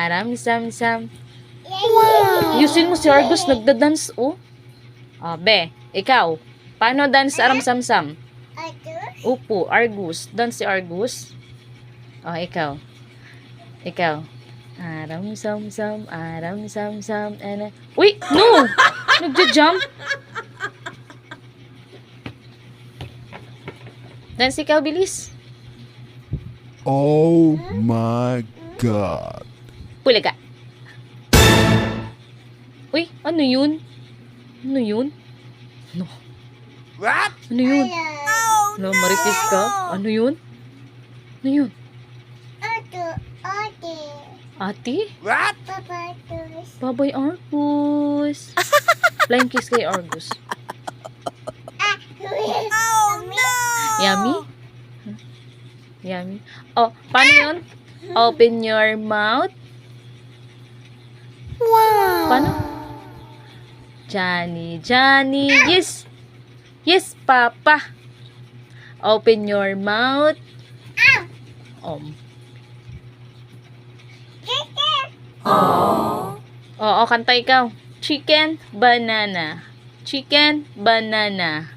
Aram, sam, sam. Wow! Yusin mo si Argus, nagda-dance, oh. Oh, be, ikaw. Paano dance aram, sam, sam? Upo, Argus. Dance si Argus. Oh, ikaw. Ikaw. Aram, sam, sam. Aram, sam, sam. Uy, no! Nagja-jump. Dance ikaw, bilis. Oh my God. Pulaga. Uy, ano yun? Ano yun? No. What? Ano yun? No, maritis ka? Ano yun? Ano yun? Ate? What? Babay Argus. Flying kiss kay Argus. Yummy? Yummy. Oh, paano yun? Open your mouth. Wow. Paano? Johnny, Johnny. Yes. Yes, Papa. Open your mouth. Oo, kanta ikaw. Chicken, banana. Chicken, banana.